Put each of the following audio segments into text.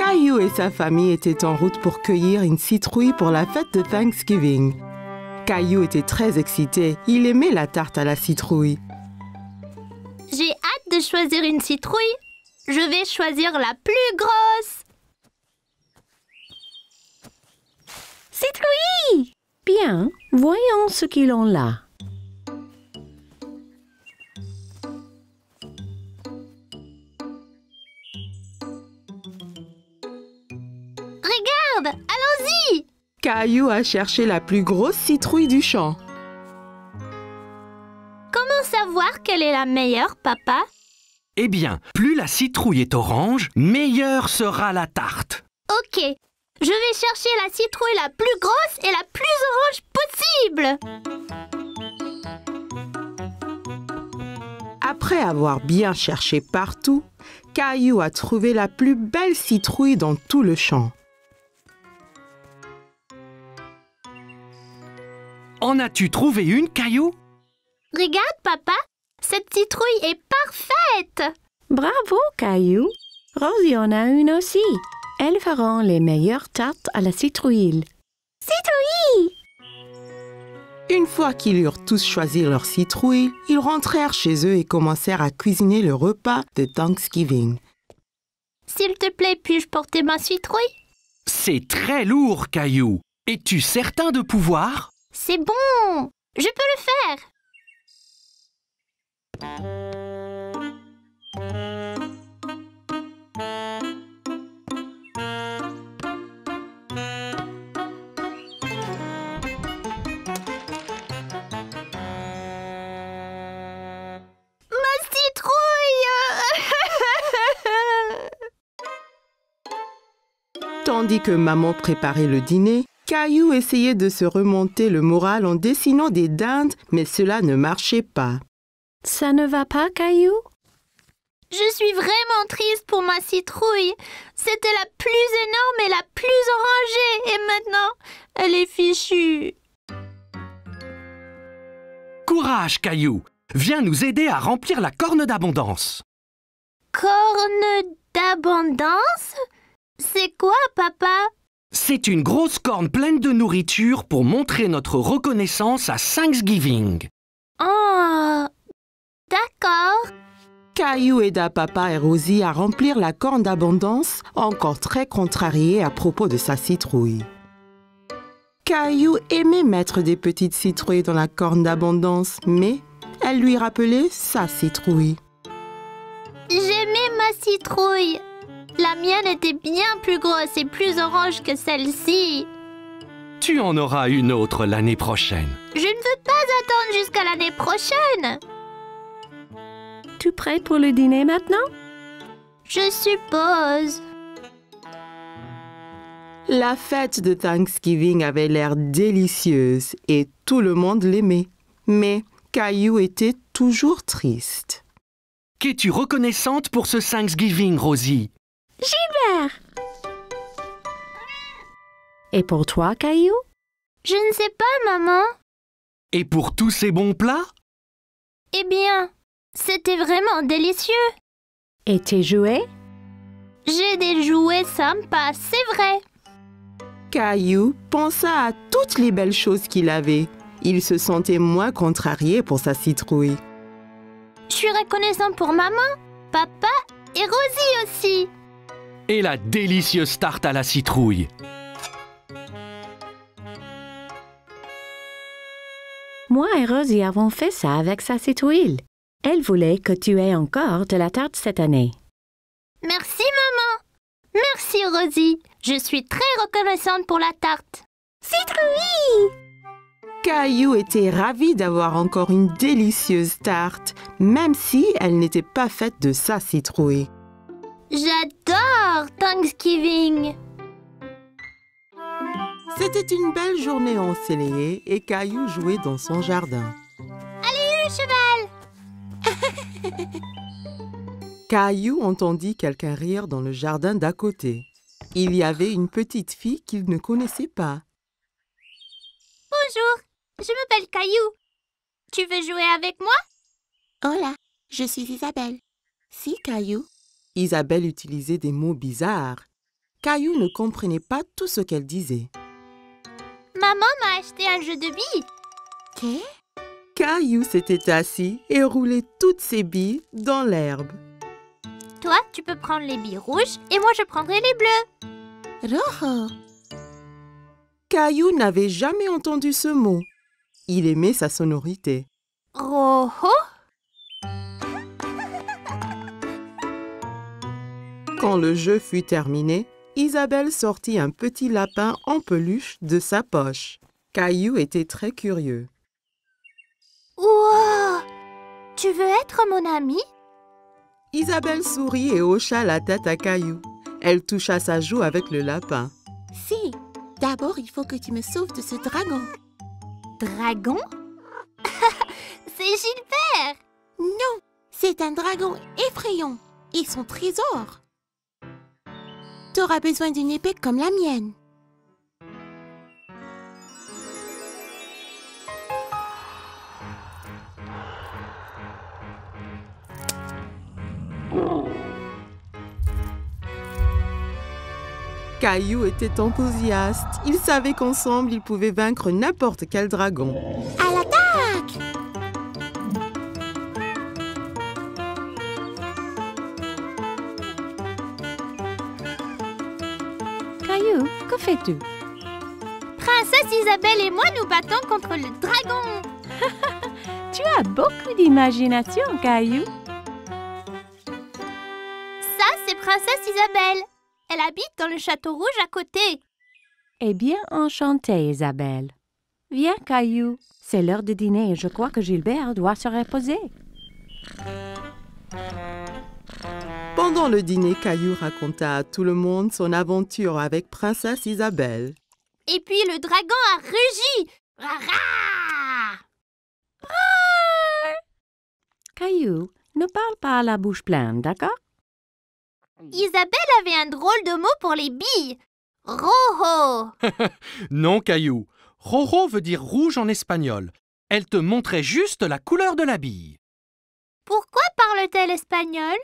Caillou et sa famille étaient en route pour cueillir une citrouille pour la fête de Thanksgiving. Caillou était très excité. Il aimait la tarte à la citrouille. J'ai hâte de choisir une citrouille. Je vais choisir la plus grosse. Citrouille! Bien, voyons ce qu'ils ont là. Regarde, allons-y! Caillou a cherché la plus grosse citrouille du champ. Comment savoir quelle est la meilleure, papa? Eh bien, plus la citrouille est orange, meilleure sera la tarte. Ok, je vais chercher la citrouille la plus grosse et la plus orange possible. Après avoir bien cherché partout, Caillou a trouvé la plus belle citrouille dans tout le champ. En as-tu trouvé une, Caillou? Regarde, papa, cette citrouille est parfaite. Bravo, Caillou. Rosie en a une aussi. Elles feront les meilleures tartes à la citrouille. Citrouille! Une fois qu'ils eurent tous choisi leur citrouille, ils rentrèrent chez eux et commencèrent à cuisiner le repas de Thanksgiving. S'il te plaît, puis-je porter ma citrouille? C'est très lourd, Caillou. Es-tu certain de pouvoir? C'est bon, je peux le faire. Tandis que maman préparait le dîner, Caillou essayait de se remonter le moral en dessinant des dindes, mais cela ne marchait pas. Ça ne va pas, Caillou? Je suis vraiment triste pour ma citrouille. C'était la plus énorme et la plus orangée. Et maintenant, elle est fichue. Courage, Caillou. Viens nous aider à remplir la corne d'abondance. Corne d'abondance? C'est quoi, papa? C'est une grosse corne pleine de nourriture pour montrer notre reconnaissance à Thanksgiving. Oh, d'accord. Caillou aida papa et Rosie à remplir la corne d'abondance, encore très contrarié à propos de sa citrouille. Caillou aimait mettre des petites citrouilles dans la corne d'abondance, mais elle lui rappelait sa citrouille. J'aimais ma citrouille. La mienne était bien plus grosse et plus orange que celle-ci. Tu en auras une autre l'année prochaine. Je ne veux pas attendre jusqu'à l'année prochaine. Tu prêt pour le dîner maintenant? Je suppose. La fête de Thanksgiving avait l'air délicieuse et tout le monde l'aimait. Mais Caillou était toujours triste. Qu'es-tu reconnaissante pour ce Thanksgiving, Rosie? Gilbert! Et pour toi, Caillou? Je ne sais pas, maman. Et pour tous ces bons plats? Eh bien, c'était vraiment délicieux. Et tes jouets? J'ai des jouets sympas, c'est vrai. Caillou pensa à toutes les belles choses qu'il avait. Il se sentait moins contrarié pour sa citrouille. Je suis reconnaissant pour maman, papa et Rosie aussi. Et la délicieuse tarte à la citrouille. Moi et Rosie avons fait ça avec sa citrouille. Elle voulait que tu aies encore de la tarte cette année. Merci, maman. Merci, Rosie. Je suis très reconnaissante pour la tarte. Citrouille! Caillou était ravi d'avoir encore une délicieuse tarte, même si elle n'était pas faite de sa citrouille. J'adore Thanksgiving. C'était une belle journée ensoleillée et Caillou jouait dans son jardin. Allez, cheval! Caillou entendit quelqu'un rire dans le jardin d'à côté. Il y avait une petite fille qu'il ne connaissait pas. Bonjour, je m'appelle Caillou. Tu veux jouer avec moi? Hola, je suis Isabelle. Si, Caillou. Isabelle utilisait des mots bizarres. Caillou ne comprenait pas tout ce qu'elle disait. Maman m'a acheté un jeu de billes. Qu'est? Caillou s'était assis et roulait toutes ses billes dans l'herbe. Toi, tu peux prendre les billes rouges et moi je prendrai les bleues. Rojo. Caillou n'avait jamais entendu ce mot. Il aimait sa sonorité. Rojo. Quand le jeu fut terminé, Isabelle sortit un petit lapin en peluche de sa poche. Caillou était très curieux. Wow! Tu veux être mon ami? Isabelle sourit et hocha la tête à Caillou. Elle toucha sa joue avec le lapin. Si. D'abord, il faut que tu me sauves de ce dragon. Dragon? C'est Gilbert! Non, c'est un dragon effrayant. Et son trésor. T'auras besoin d'une épée comme la mienne. Caillou était enthousiaste. Il savait qu'ensemble, ils pouvaient vaincre n'importe quel dragon. À l'attaque! Caillou, que fais-tu? Princesse Isabelle et moi nous battons contre le dragon. Tu as beaucoup d'imagination, Caillou. Ça, c'est Princesse Isabelle. Elle habite dans le château rouge à côté. Eh bien, enchantée, Isabelle. Viens, Caillou. C'est l'heure de dîner et je crois que Gilbert doit se reposer. Pendant le dîner, Caillou raconta à tout le monde son aventure avec Princesse Isabelle. Et puis le dragon a rugi. Rara! Caillou, ne parle pas à la bouche pleine, d'accord? Isabelle avait un drôle de mot pour les billes. Rojo. Non, Caillou. Rojo veut dire rouge en espagnol. Elle te montrait juste la couleur de la bille. Pourquoi parle-t-elle espagnol?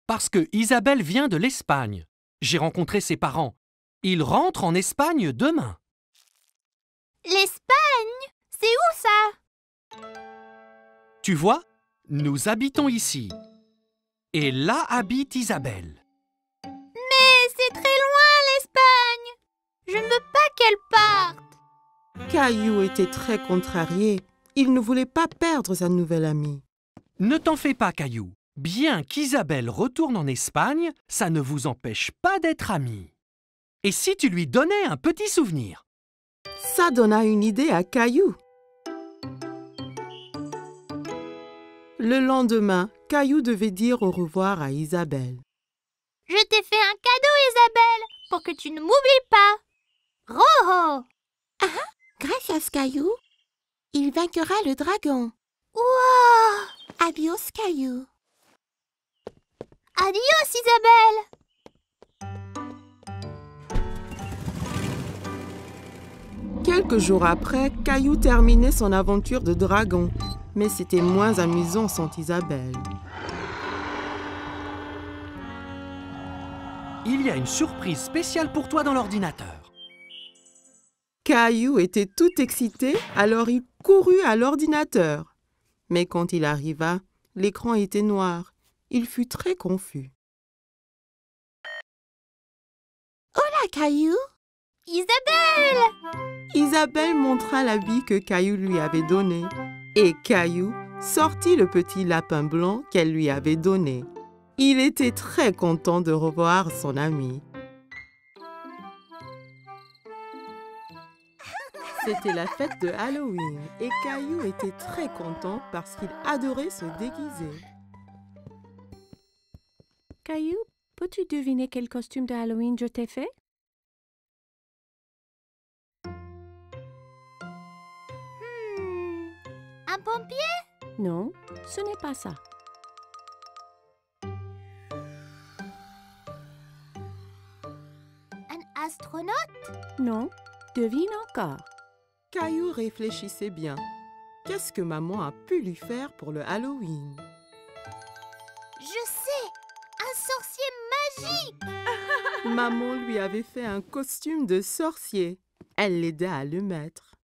Parce que Isabelle vient de l'Espagne. J'ai rencontré ses parents. Ils rentrent en Espagne demain. L'Espagne? C'est où ça? Tu vois, nous habitons ici. Et là habite Isabelle. Mais c'est très loin l'Espagne. Je ne veux pas qu'elle parte. Caillou était très contrarié. Il ne voulait pas perdre sa nouvelle amie. Ne t'en fais pas, Caillou. Bien qu'Isabelle retourne en Espagne, ça ne vous empêche pas d'être amis. Et si tu lui donnais un petit souvenir? Ça donna une idée à Caillou. Le lendemain, Caillou devait dire au revoir à Isabelle. Je t'ai fait un cadeau, Isabelle, pour que tu ne m'oublies pas. Rojo. Gracias, Caillou. Il vaincra le dragon. Wow. Adios, Caillou. Adios, Isabelle. Quelques jours après, Caillou terminait son aventure de dragon. Mais c'était moins amusant sans Isabelle. Il y a une surprise spéciale pour toi dans l'ordinateur. Caillou était tout excité, alors il courut à l'ordinateur. Mais quand il arriva, l'écran était noir. Il fut très confus. Hola, Caillou. Isabelle. Isabelle montra la bille que Caillou lui avait donnée. Et Caillou sortit le petit lapin blanc qu'elle lui avait donné. Il était très content de revoir son ami. C'était la fête de Halloween et Caillou était très content parce qu'il adorait se déguiser. Caillou, peux-tu deviner quel costume de Halloween je t'ai fait? Un pompier? Non, ce n'est pas ça. Un astronaute? Non, devine encore. Caillou réfléchissait bien. Qu'est-ce que maman a pu lui faire pour le Halloween? Je sais, un sorcier magique. Maman lui avait fait un costume de sorcier. Elle l'aida à le mettre.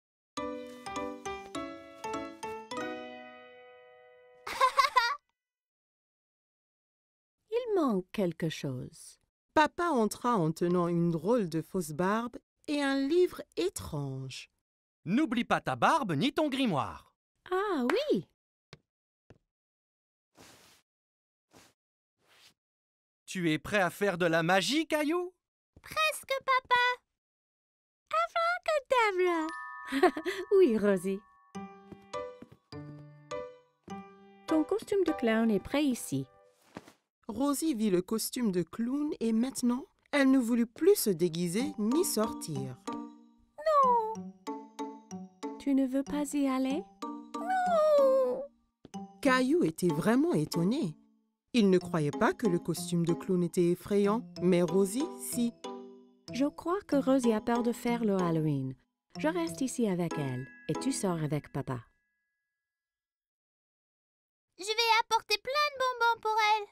Il manque quelque chose. Papa entra en tenant une drôle de fausse barbe et un livre étrange. N'oublie pas ta barbe ni ton grimoire. Ah oui, Tu es prêt à faire de la magie, Caillou? Presque, papa. Tabla. Oui, Rosie. Ton costume de clown est prêt ici. Rosie vit le costume de clown et maintenant, elle ne voulut plus se déguiser ni sortir. Tu ne veux pas y aller? Caillou était vraiment étonné. Il ne croyait pas que le costume de clown était effrayant, mais Rosie, si. Je crois que Rosie a peur de faire le Halloween. Je reste ici avec elle et tu sors avec papa. Je vais apporter plein de bonbons pour elle.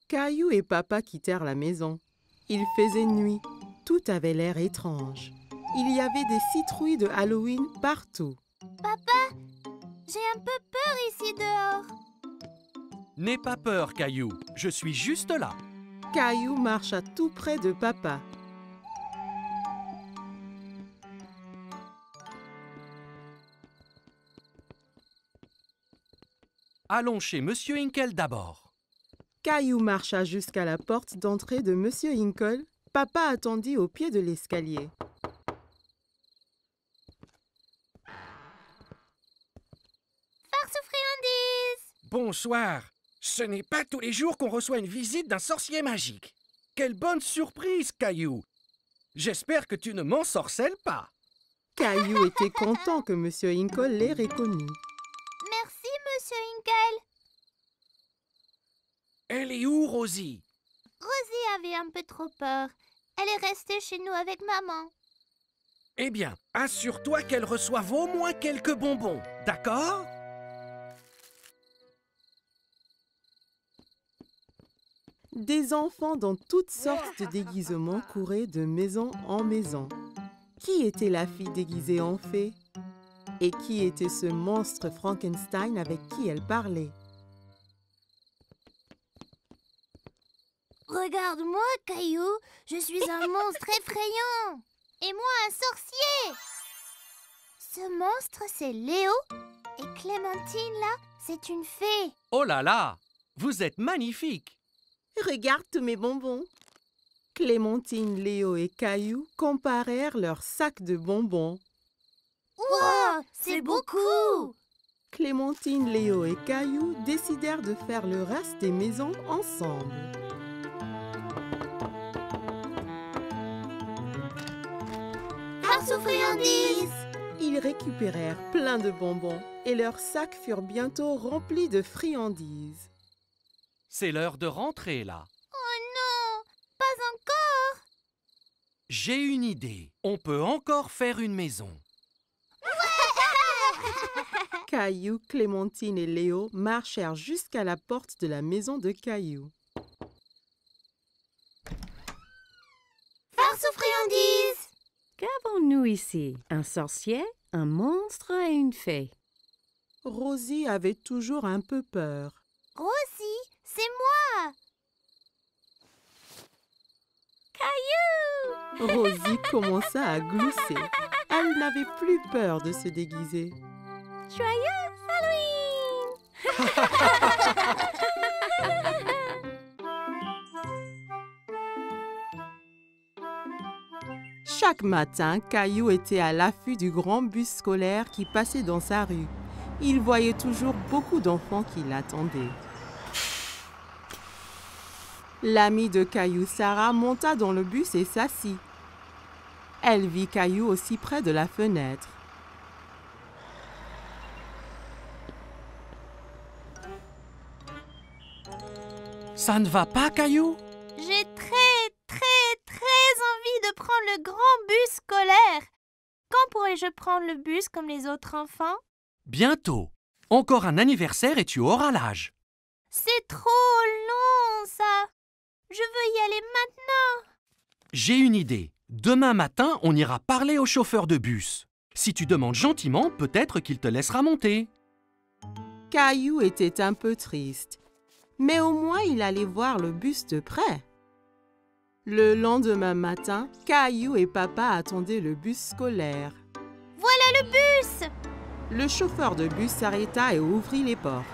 Caillou et papa quittèrent la maison. Il faisait nuit. Tout avait l'air étrange. Il y avait des citrouilles de Halloween partout. Papa, j'ai un peu peur ici dehors. N'aie pas peur, Caillou. Je suis juste là. Caillou marcha tout près de papa. Allons chez Monsieur Hinkle d'abord. Caillou marcha jusqu'à la porte d'entrée de Monsieur Hinkle. Papa attendit au pied de l'escalier. Farce aux friandises. Bonsoir. Ce n'est pas tous les jours qu'on reçoit une visite d'un sorcier magique. Quelle bonne surprise, Caillou. J'espère que tu ne m'ensorcelles pas. Caillou était content que Monsieur Hinkle l'ait reconnu. Merci, Monsieur Hinkle. Elle est où, Rosie? Rosie avait un peu trop peur. Elle est restée chez nous avec maman. Eh bien, assure-toi qu'elle reçoive au moins quelques bonbons, d'accord? Des enfants dans toutes sortes de déguisements couraient de maison en maison. Qui était la fille déguisée en fée? Et qui était ce monstre Frankenstein avec qui elle parlait? Regarde-moi, Caillou. Je suis un monstre effrayant. Et moi, un sorcier. Ce monstre, c'est Léo. Et Clémentine, là, c'est une fée. Oh là là! Vous êtes magnifiques! Regarde tous mes bonbons. Clémentine, Léo et Caillou comparèrent leurs sacs de bonbons. Wow, c'est beaucoup. Clémentine, Léo et Caillou décidèrent de faire le reste des maisons ensemble. Farce aux friandises. Ils récupérèrent plein de bonbons et leurs sacs furent bientôt remplis de friandises. C'est l'heure de rentrer, là. Oh non, pas encore. J'ai une idée. On peut encore faire une maison. Caillou, Clémentine et Léo marchèrent jusqu'à la porte de la maison de Caillou. Farce aux friandises. Qu'avons-nous ici? Un sorcier, un monstre et une fée. Rosie avait toujours un peu peur. Rosie, c'est moi. Caillou. Rosie commença à glousser. Elle n'avait plus peur de se déguiser. Joyeux Halloween. Chaque matin, Caillou était à l'affût du grand bus scolaire qui passait dans sa rue. Il voyait toujours beaucoup d'enfants qui l'attendaient. L'amie de Caillou, Sarah, monta dans le bus et s'assit. Elle vit Caillou aussi près de la fenêtre. Ça ne va pas, Caillou? J'ai très envie de prendre le grand bus scolaire. Quand pourrai-je prendre le bus comme les autres enfants? Bientôt. Encore un anniversaire et tu auras l'âge. C'est trop long. sans ça. Je veux y aller maintenant. J'ai une idée. Demain matin, on ira parler au chauffeur de bus. Si tu demandes gentiment, peut-être qu'il te laissera monter. Caillou était un peu triste, mais au moins il allait voir le bus de près. Le lendemain matin, Caillou et papa attendaient le bus scolaire. Voilà le bus! Le chauffeur de bus s'arrêta et ouvrit les portes.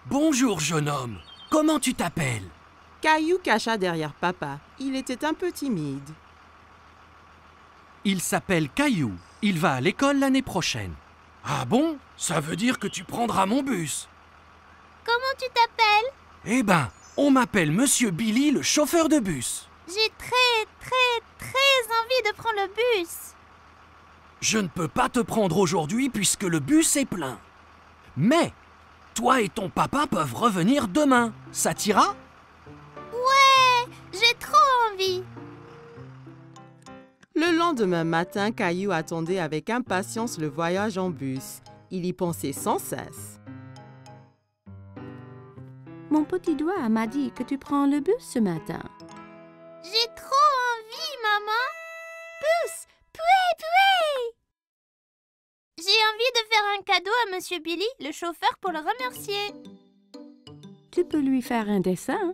Bonjour, jeune homme. Comment tu t'appelles? Caillou cacha derrière papa. Il était un peu timide. Il s'appelle Caillou. Il va à l'école l'année prochaine. Ah bon? Ça veut dire que tu prendras mon bus. Comment tu t'appelles? Eh ben, on m'appelle Monsieur Billy, le chauffeur de bus. J'ai très envie de prendre le bus. Je ne peux pas te prendre aujourd'hui puisque le bus est plein. Mais, toi et ton papa peuvent revenir demain. Ça t'ira? Ouais, j'ai trop envie. Le lendemain matin, Caillou attendait avec impatience le voyage en bus. Il y pensait sans cesse. Mon petit doigt m'a dit que tu prends le bus ce matin. J'ai trop envie, maman. Bus, poué. J'ai envie de faire un cadeau à Monsieur Billy, le chauffeur, pour le remercier. Tu peux lui faire un dessin.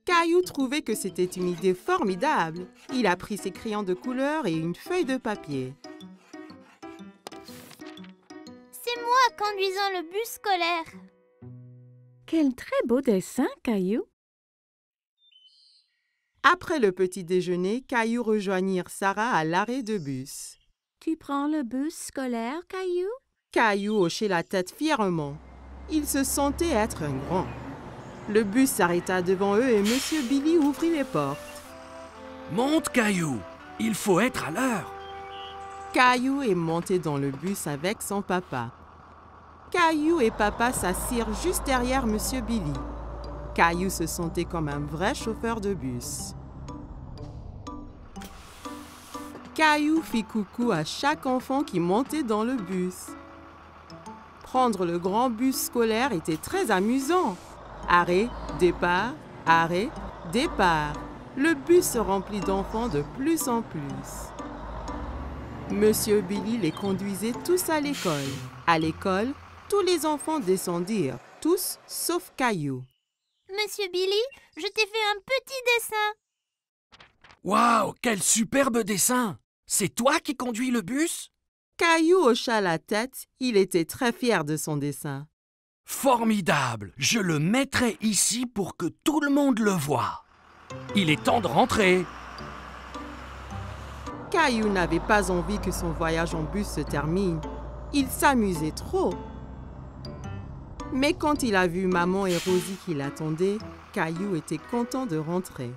Caillou trouvait que c'était une idée formidable. Il a pris ses crayons de couleur et une feuille de papier. C'est moi conduisant le bus scolaire. Quel très beau dessin, Caillou. Après le petit déjeuner, Caillou rejoignit Sarah à l'arrêt de bus. Tu prends le bus scolaire, Caillou? Caillou hochait la tête fièrement. Il se sentait être un grand. Le bus s'arrêta devant eux et Monsieur Billy ouvrit les portes. Monte, Caillou. Il faut être à l'heure. Caillou est monté dans le bus avec son papa. Caillou et papa s'assirent juste derrière Monsieur Billy. Caillou se sentait comme un vrai chauffeur de bus. Caillou fit coucou à chaque enfant qui montait dans le bus. Prendre le grand bus scolaire était très amusant. Arrêt, départ, arrêt, départ. Le bus se remplit d'enfants de plus en plus. Monsieur Billy les conduisait tous à l'école. À l'école, tous les enfants descendirent, tous sauf Caillou. Monsieur Billy, je t'ai fait un petit dessin. Waouh, quel superbe dessin! C'est toi qui conduis le bus? Caillou hocha la tête, il était très fier de son dessin. Formidable! Je le mettrai ici pour que tout le monde le voie. Il est temps de rentrer. Caillou n'avait pas envie que son voyage en bus se termine. Il s'amusait trop. Mais quand il a vu maman et Rosie qui l'attendaient, Caillou était content de rentrer.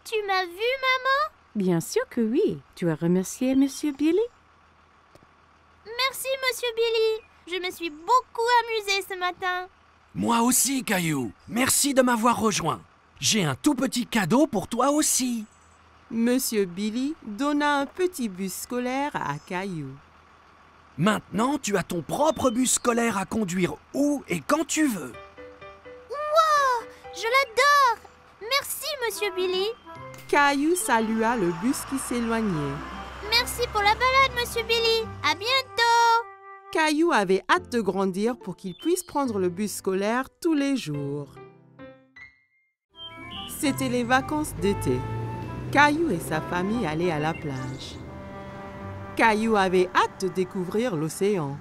Tu m'as vu, maman? Bien sûr que oui. Tu as remercié Monsieur Billy? Merci, Monsieur Billy. Je me suis beaucoup amusée ce matin. Moi aussi, Caillou. Merci de m'avoir rejoint. J'ai un tout petit cadeau pour toi aussi. Monsieur Billy donna un petit bus scolaire à Caillou. Maintenant, tu as ton propre bus scolaire à conduire où et quand tu veux. Wow, je l'adore. Merci, Monsieur Billy. Caillou salua le bus qui s'éloignait. Merci pour la balade, Monsieur Billy. À bientôt. Caillou avait hâte de grandir pour qu'il puisse prendre le bus scolaire tous les jours. C'était les vacances d'été. Caillou et sa famille allaient à la plage. Caillou avait hâte de découvrir l'océan.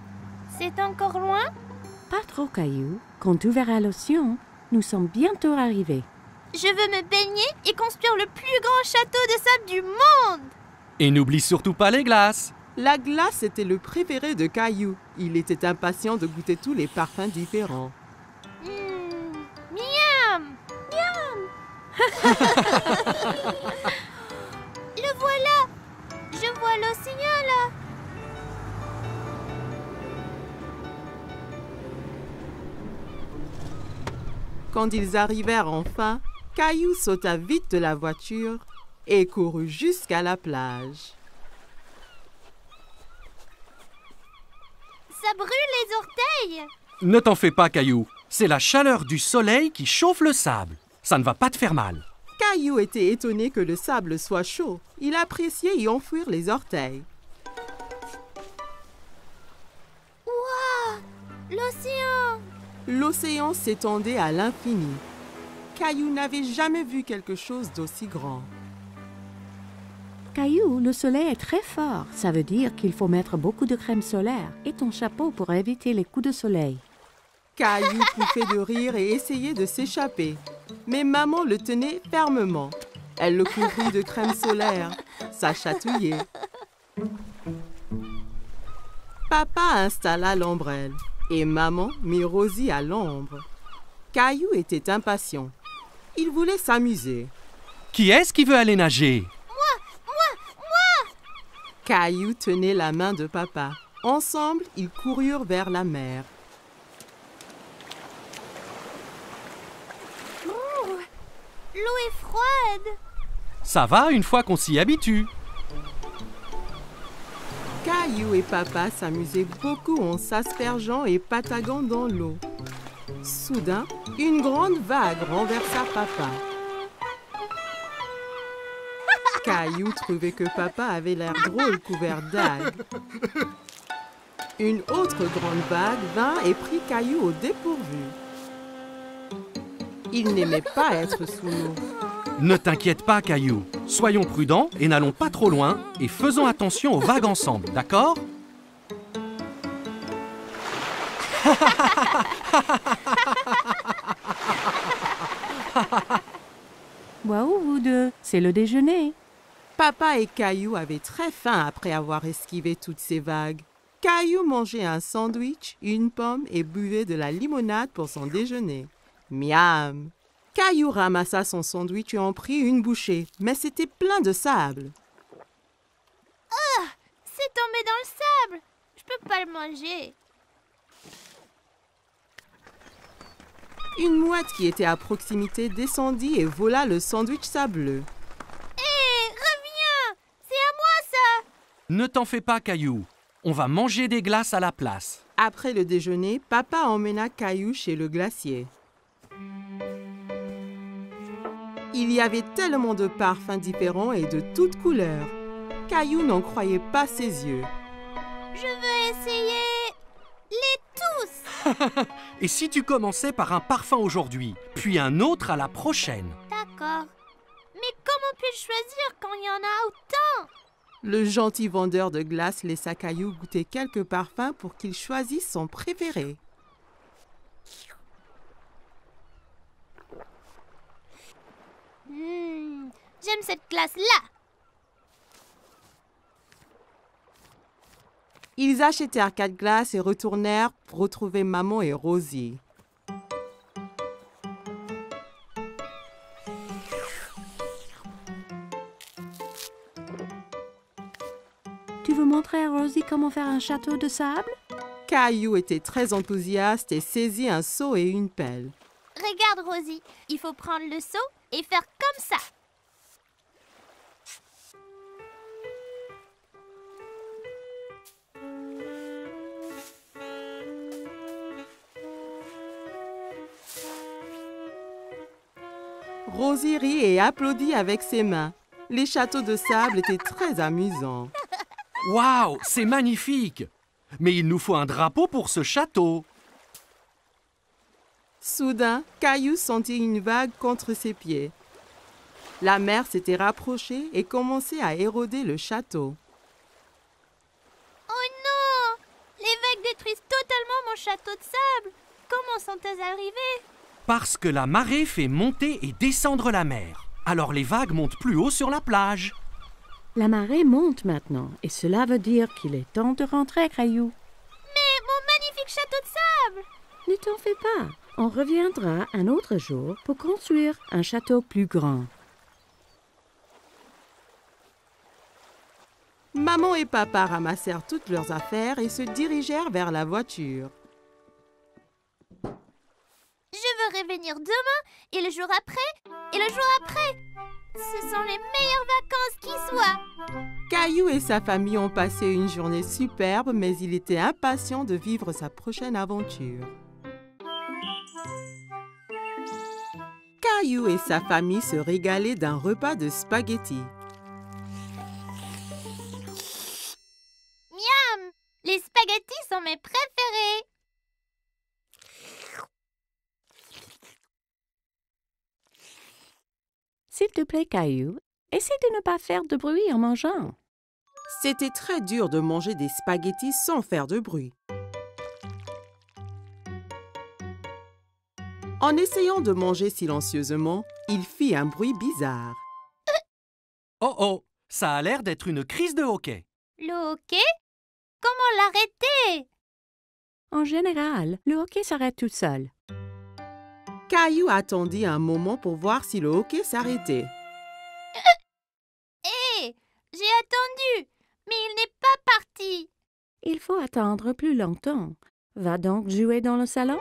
C'est encore loin? Pas trop, Caillou. Quand tu verras l'océan, nous sommes bientôt arrivés. Je veux me baigner et construire le plus grand château de sable du monde. Et n'oublie surtout pas les glaces. La glace était le préféré de Caillou. Il était impatient de goûter tous les parfums différents. Miam! Miam! Le voilà! Je vois l'océan là! Quand ils arrivèrent enfin, Caillou sauta vite de la voiture et courut jusqu'à la plage. Ça brûle les orteils! Ne t'en fais pas, Caillou. C'est la chaleur du soleil qui chauffe le sable. Ça ne va pas te faire mal. Caillou était étonné que le sable soit chaud. Il appréciait y enfouir les orteils. Waouh! L'océan! L'océan s'étendait à l'infini. Caillou n'avait jamais vu quelque chose d'aussi grand. Caillou, le soleil est très fort. Ça veut dire qu'il faut mettre beaucoup de crème solaire et ton chapeau pour éviter les coups de soleil. Caillou pouffait de rire et essayait de s'échapper. Mais maman le tenait fermement. Elle le couvrit de crème solaire. Ça chatouillait. Papa installa l'ombrelle et maman mit Rosie à l'ombre. Caillou était impatient. Il voulait s'amuser. Qui est-ce qui veut aller nager? Caillou tenait la main de papa. Ensemble, ils coururent vers la mer. L'eau est froide. Ça va une fois qu'on s'y habitue. Caillou et papa s'amusaient beaucoup en s'aspergeant et pataguant dans l'eau. Soudain, une grande vague renversa papa. Caillou trouvait que papa avait l'air drôle couvert d'algues. Une autre grande vague vint et prit Caillou au dépourvu. Il n'aimait pas être sous l'eau. Ne t'inquiète pas, Caillou. Soyons prudents et n'allons pas trop loin et faisons attention aux vagues ensemble, d'accord? Waouh, vous deux, c'est le déjeuner. Papa et Caillou avaient très faim après avoir esquivé toutes ces vagues. Caillou mangeait un sandwich, une pomme et buvait de la limonade pour son déjeuner. Miam! Caillou ramassa son sandwich et en prit une bouchée, mais c'était plein de sable. C'est tombé dans le sable. Je peux pas le manger. Une mouette qui était à proximité descendit et vola le sandwich sableux. Hé, reviens! C'est à moi ça! Ne t'en fais pas, Caillou. On va manger des glaces à la place. Après le déjeuner, papa emmena Caillou chez le glacier. Il y avait tellement de parfums différents et de toutes couleurs. Caillou n'en croyait pas ses yeux. Je veux essayer les tous. Et si tu commençais par un parfum aujourd'hui, puis un autre à la prochaine? D'accord. Mais comment puis-je choisir quand il y en a autant? Le gentil vendeur de glace laissa Caillou goûter quelques parfums pour qu'il choisisse son préféré. J'aime cette glace-là. Ils achetèrent 4 glaces et retournèrent pour retrouver maman et Rosie. Tu veux montrer à Rosie comment faire un château de sable? Caillou était très enthousiaste et saisit un seau et une pelle. Regarde, Rosie. Il faut prendre le seau et faire comme ça. Rosie rit et applaudit avec ses mains. Les châteaux de sable étaient très amusants. Waouh, c'est magnifique! Mais il nous faut un drapeau pour ce château. Soudain, Caillou sentit une vague contre ses pieds. La mer s'était rapprochée et commençait à éroder le château. Oh non! Les vagues détruisent totalement mon château de sable. Comment sont-elles arrivées? Parce que la marée fait monter et descendre la mer. Alors les vagues montent plus haut sur la plage. La marée monte maintenant et cela veut dire qu'il est temps de rentrer, Caillou. Mais mon magnifique château de sable! Ne t'en fais pas. On reviendra un autre jour pour construire un château plus grand. Maman et papa ramassèrent toutes leurs affaires et se dirigèrent vers la voiture. Je veux revenir demain et le jour après et le jour après. Ce sont les meilleures vacances qui soient. Caillou et sa famille ont passé une journée superbe, mais il était impatient de vivre sa prochaine aventure. Caillou et sa famille se régalaient d'un repas de spaghettis. Miam! Les spaghettis sont mes préférés. S'il te plaît, Caillou, essaie de ne pas faire de bruit en mangeant. C'était très dur de manger des spaghettis sans faire de bruit. En essayant de manger silencieusement, il fit un bruit bizarre. Oh oh, ça a l'air d'être une crise de hoquet. Le hoquet? Comment l'arrêter? En général, le hoquet s'arrête tout seul. Caillou attendit un moment pour voir si le hoquet s'arrêtait. Hé! J'ai attendu, mais il n'est pas parti. Il faut attendre plus longtemps. Va donc jouer dans le salon?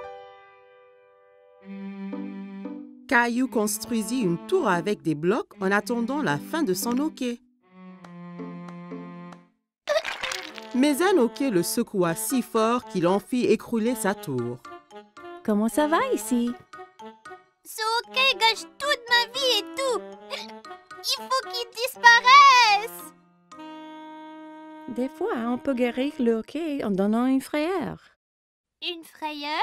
Caillou construisit une tour avec des blocs en attendant la fin de son hoquet. Mais un hoquet le secoua si fort qu'il en fit écrouler sa tour. Comment ça va ici? Ce hoquet gâche toute ma vie et tout. Il faut qu'il disparaisse. Des fois, on peut guérir le hoquet en donnant une frayeur. Une frayeur?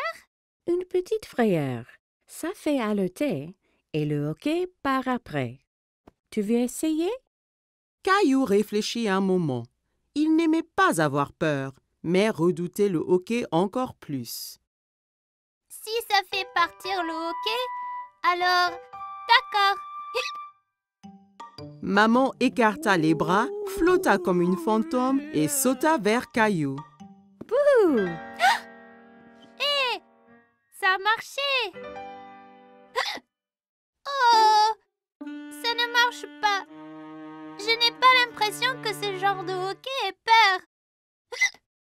Une petite frayeur. Ça fait haleter et le hoquet part après. Tu veux essayer? Caillou réfléchit un moment. Il n'aimait pas avoir peur, mais redoutait le hoquet encore plus. Si ça fait partir le hoquet, alors d'accord. Maman écarta les bras, flotta comme une fantôme et sauta vers Caillou. Ouh! Hé! Ça a marché! Oh! Ça ne marche pas. Je n'ai pas l'impression que ce genre de hoquet ait peur.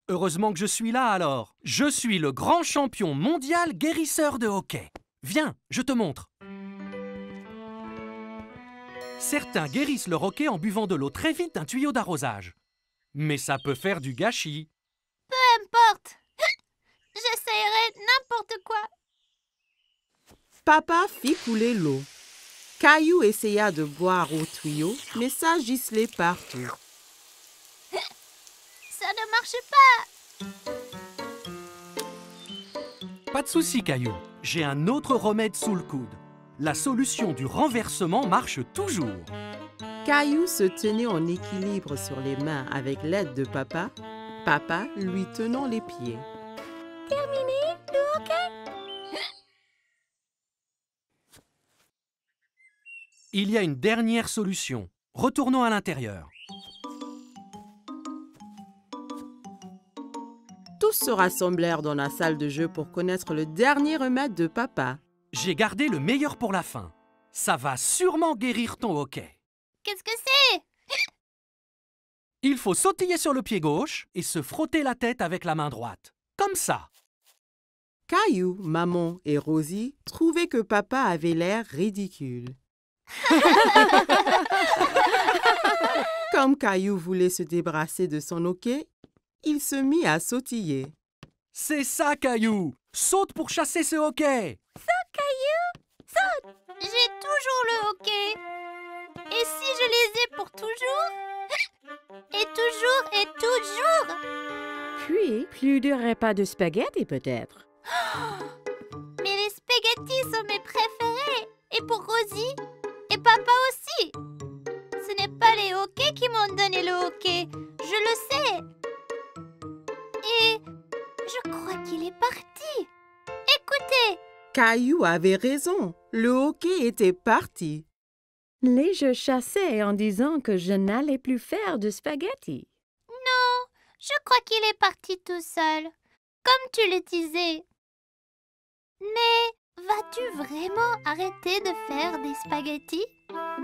Heureusement que je suis là alors. Je suis le grand champion mondial guérisseur de hoquet. Viens, je te montre. Certains guérissent leur hoquet en buvant de l'eau très vite d'un tuyau d'arrosage. Mais ça peut faire du gâchis. Peu importe. J'essayerai n'importe quoi. Papa fit couler l'eau. Caillou essaya de boire au tuyau, mais ça giselait partout. Ça ne marche pas. Pas de souci, Caillou. J'ai un autre remède sous le coude. La solution du renversement marche toujours. Caillou se tenait en équilibre sur les mains avec l'aide de papa, papa lui tenant les pieds. Terminé le hockey? Il y a une dernière solution. Retournons à l'intérieur. Tous se rassemblèrent dans la salle de jeu pour connaître le dernier remède de papa. J'ai gardé le meilleur pour la fin. Ça va sûrement guérir ton hoquet. Qu'est-ce que c'est? Il faut sautiller sur le pied gauche et se frotter la tête avec la main droite. Comme ça. Caillou, maman et Rosie trouvaient que papa avait l'air ridicule. Comme Caillou voulait se débarrasser de son hoquet, il se mit à sautiller. C'est ça, Caillou! Saute pour chasser ce hoquet! Saute, Caillou! Saute! J'ai toujours le hoquet. Et si je les ai pour toujours? Et toujours et toujours? Puis, plus de repas de spaghettis peut-être. Mais les spaghettis sont mes préférés. Et pour Rosie? Et papa aussi. Ce n'est pas les hoquets qui m'ont donné le hoquet. Je le sais. Et je crois qu'il est parti. Écoutez. Caillou avait raison. Le hoquet était parti. Les jeux chassaient en disant que je n'allais plus faire de spaghettis. Non, je crois qu'il est parti tout seul, comme tu le disais. Mais vas-tu vraiment arrêter de faire des spaghettis?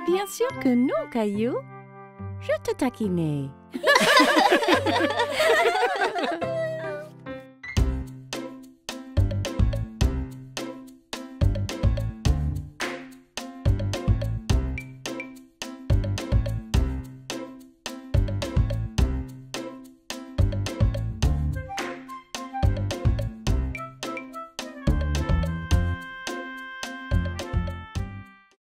Bien sûr que non, Caillou. Je te taquinais.